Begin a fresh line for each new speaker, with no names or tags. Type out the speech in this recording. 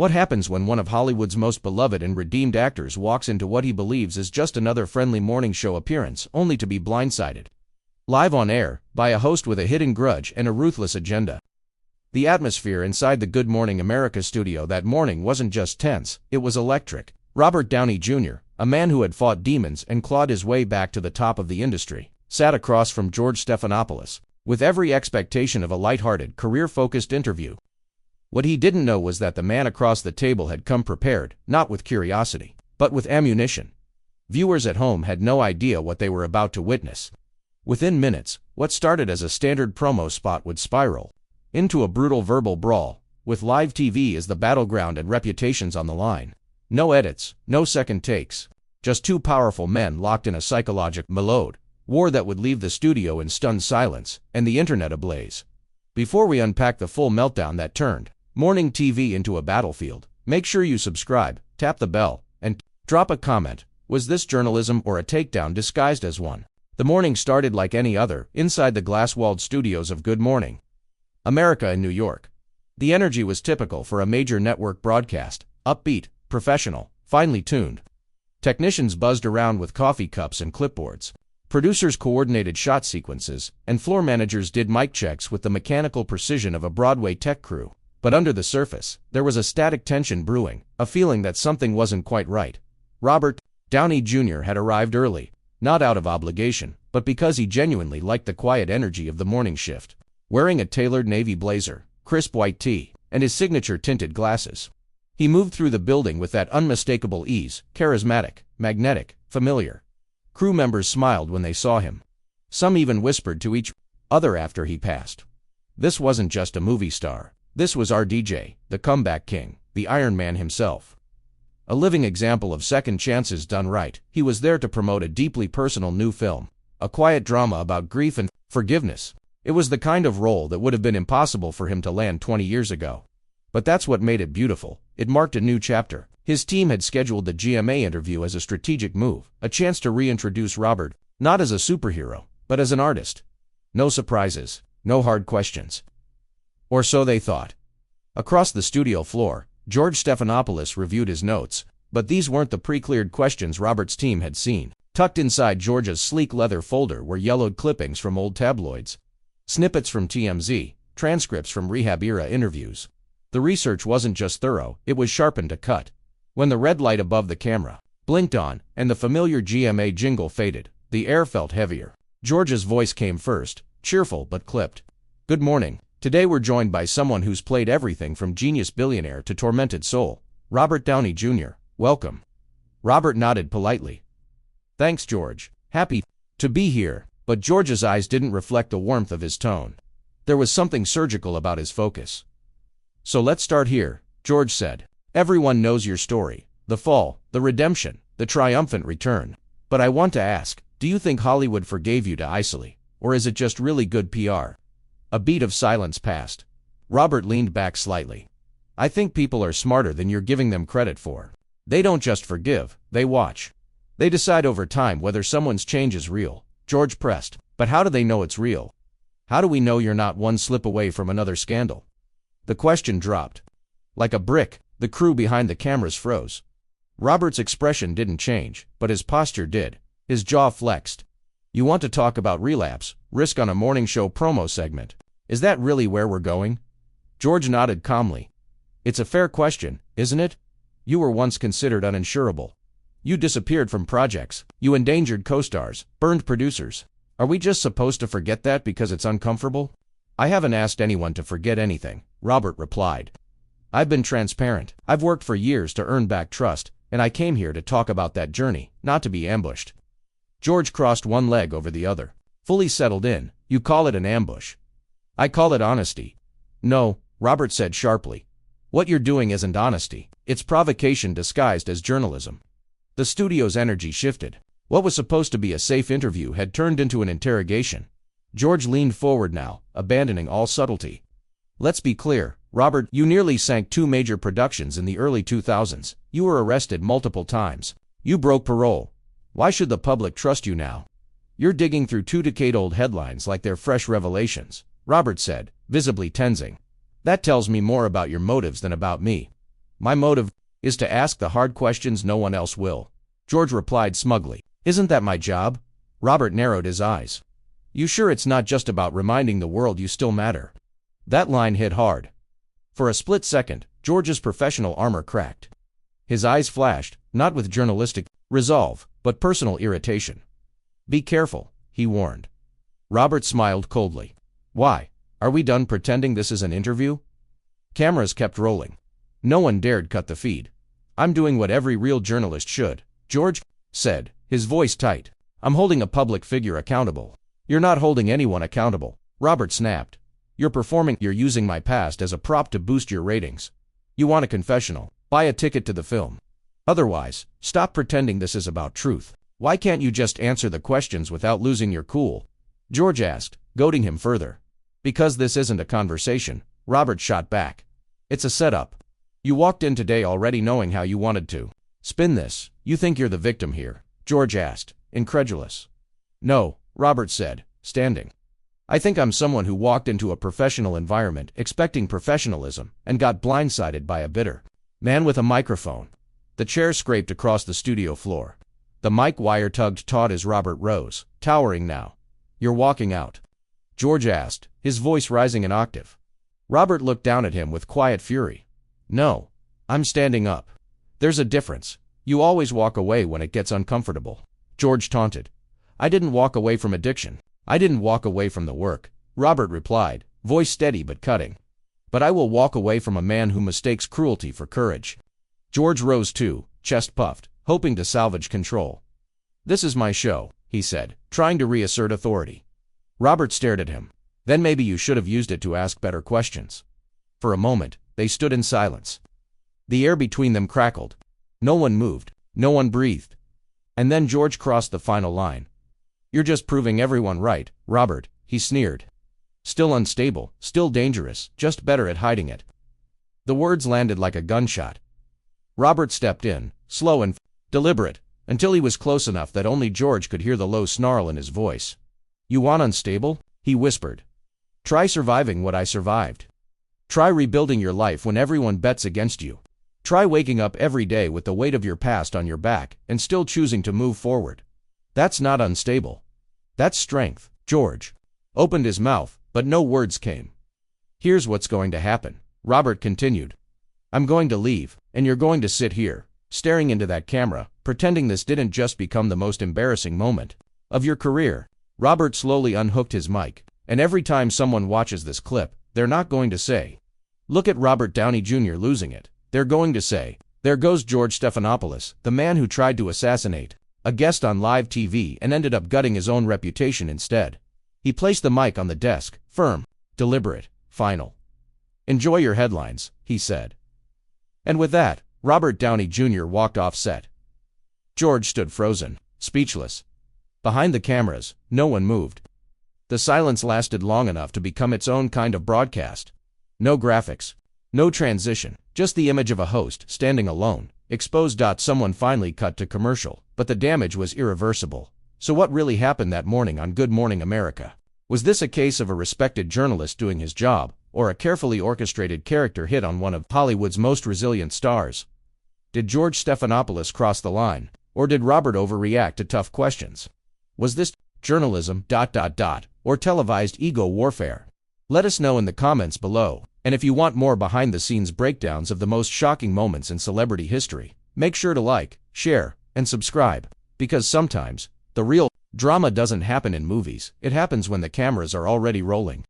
What happens when one of Hollywood's most beloved and redeemed actors walks into what he believes is just another friendly morning show appearance, only to be blindsided? Live on air, by a host with a hidden grudge and a ruthless agenda. The atmosphere inside the Good Morning America studio that morning wasn't just tense, it was electric. Robert Downey Jr., a man who had fought demons and clawed his way back to the top of the industry, sat across from George Stephanopoulos, with every expectation of a lighthearted, career-focused interview. What he didn't know was that the man across the table had come prepared, not with curiosity, but with ammunition. Viewers at home had no idea what they were about to witness. Within minutes, what started as a standard promo spot would spiral into a brutal verbal brawl, with live TV as the battleground and reputations on the line. No edits, no second takes, just two powerful men locked in a psychological Malode war that would leave the studio in stunned silence and the internet ablaze. Before we unpack the full meltdown that turned morning TV into a battlefield, make sure you subscribe, tap the bell, and drop a comment. Was this journalism or a takedown disguised as one? The morning started like any other, inside the glass-walled studios of Good Morning America in New York. The energy was typical for a major network broadcast, upbeat, professional, finely tuned. Technicians buzzed around with coffee cups and clipboards. Producers coordinated shot sequences, and floor managers did mic checks with the mechanical precision of a Broadway tech crew. But under the surface, there was a static tension brewing, a feeling that something wasn't quite right. Robert Downey Jr. had arrived early, not out of obligation, but because he genuinely liked the quiet energy of the morning shift. Wearing a tailored navy blazer, crisp white tee, and his signature tinted glasses, he moved through the building with that unmistakable ease, charismatic, magnetic, familiar. Crew members smiled when they saw him. Some even whispered to each other after he passed. This wasn't just a movie star. This was our DJ, the comeback king, the Iron Man himself. A living example of second chances done right. He was there to promote a deeply personal new film, a quiet drama about grief and forgiveness. It was the kind of role that would have been impossible for him to land 20 years ago. But that's what made it beautiful. It marked a new chapter. His team had scheduled the GMA interview as a strategic move, a chance to reintroduce Robert, not as a superhero, but as an artist. No surprises, no hard questions. Or so they thought. Across the studio floor, George Stephanopoulos reviewed his notes, but these weren't the pre-cleared questions Robert's team had seen. Tucked inside George's sleek leather folder were yellowed clippings from old tabloids, snippets from TMZ, transcripts from rehab-era interviews. The research wasn't just thorough, it was sharpened to cut. When the red light above the camera blinked on, and the familiar GMA jingle faded, the air felt heavier. George's voice came first, cheerful but clipped. "Good morning. Today we're joined by someone who's played everything from genius billionaire to tormented soul. Robert Downey Jr., welcome." Robert nodded politely. "Thanks, George. Happy to be here." But George's eyes didn't reflect the warmth of his tone. There was something surgical about his focus. "So let's start here," George said. "Everyone knows your story, the fall, the redemption, the triumphant return. But I want to ask, do you think Hollywood forgave you to isolate, or is it just really good PR?" A beat of silence passed. Robert leaned back slightly. "I think people are smarter than you're giving them credit for. They don't just forgive, they watch. They decide over time whether someone's change is real." George pressed. "But how do they know it's real? How do we know you're not one slip away from another scandal?" The question dropped. Like a brick, the crew behind the cameras froze. Robert's expression didn't change, but his posture did. His jaw flexed. "You want to talk about relapse, risk on a morning show promo segment? Is that really where we're going?" George nodded calmly. "It's a fair question, isn't it? You were once considered uninsurable. You disappeared from projects, you endangered co-stars, burned producers. Are we just supposed to forget that because it's uncomfortable?" "I haven't asked anyone to forget anything," Robert replied. "I've been transparent. I've worked for years to earn back trust, and I came here to talk about that journey, not to be ambushed." George crossed one leg over the other. Fully settled in. "You call it an ambush. I call it honesty." "No," Robert said sharply. "What you're doing isn't honesty. It's provocation disguised as journalism." The studio's energy shifted. What was supposed to be a safe interview had turned into an interrogation. George leaned forward now, abandoning all subtlety. "Let's be clear, Robert, you nearly sank 2 major productions in the early 2000s. You were arrested multiple times. You broke parole. Why should the public trust you now? You're digging through 2-decade-old headlines like they're fresh revelations," Robert said, visibly tensing. "That tells me more about your motives than about me." My motive is to ask the hard questions no one else will. George replied smugly. Isn't that my job? Robert narrowed his eyes. You sure it's not just about reminding the world you still matter? That line hit hard. For a split second, George's professional armor cracked. His eyes flashed, not with journalistic resolve, but personal irritation. Be careful, he warned. Robert smiled coldly. Why? Are we done pretending this is an interview? Cameras kept rolling. No one dared cut the feed. I'm doing what every real journalist should, George said, his voice tight. I'm holding a public figure accountable. You're not holding anyone accountable, Robert snapped. You're using my past as a prop to boost your ratings. You want a confessional? Buy a ticket to the film. Otherwise, stop pretending this is about truth. Why can't you just answer the questions without losing your cool? George asked, goading him further. Because this isn't a conversation, Robert shot back. It's a setup. You walked in today already knowing how you wanted to spin this. You think you're the victim here? George asked, incredulous. No, Robert said, standing. I think I'm someone who walked into a professional environment expecting professionalism and got blindsided by a bitter man with a microphone. The chair scraped across the studio floor. The mic wire tugged taut as Robert rose, towering now. You're walking out? George asked, his voice rising an octave. Robert looked down at him with quiet fury. No, I'm standing up. There's a difference. You always walk away when it gets uncomfortable. George taunted. I didn't walk away from addiction. I didn't walk away from the work, Robert replied, voice steady but cutting. But I will walk away from a man who mistakes cruelty for courage. George rose too, chest puffed, hoping to salvage control. This is my show, he said, trying to reassert authority. Robert stared at him. Then maybe you should have used it to ask better questions. For a moment, they stood in silence. The air between them crackled. No one moved. No one breathed. And then George crossed the final line. You're just proving everyone right, Robert, he sneered. Still unstable, still dangerous, just better at hiding it. The words landed like a gunshot. Robert stepped in, slow and deliberate, until he was close enough that only George could hear the low snarl in his voice. You want unstable? He whispered. Try surviving what I survived. Try rebuilding your life when everyone bets against you. Try waking up every day with the weight of your past on your back and still choosing to move forward. That's not unstable. That's strength. George opened his mouth, but no words came. Here's what's going to happen, Robert continued. I'm going to leave, and you're going to sit here, staring into that camera, pretending this didn't just become the most embarrassing moment of your career. Robert slowly unhooked his mic, and every time someone watches this clip, they're not going to say, look at Robert Downey Jr. losing it. They're going to say, there goes George Stephanopoulos, the man who tried to assassinate a guest on live TV and ended up gutting his own reputation instead. He placed the mic on the desk, firm, deliberate, final. Enjoy your headlines, he said. And with that, Robert Downey Jr. walked off set. George stood frozen, speechless. Behind the cameras, no one moved. The silence lasted long enough to become its own kind of broadcast. No graphics, no transition, just the image of a host standing alone, exposed. Someone finally cut to commercial, but the damage was irreversible. So what really happened that morning on Good Morning America? Was this a case of a respected journalist doing his job, or a carefully orchestrated character hit on one of Hollywood's most resilient stars? Did George Stephanopoulos cross the line, or did Robert overreact to tough questions? Was this journalism ... or televised ego warfare? Let us know in the comments below. And if you want more behind-the-scenes breakdowns of the most shocking moments in celebrity history, make sure to like, share, and subscribe, because sometimes, the real drama doesn't happen in movies, it happens when the cameras are already rolling.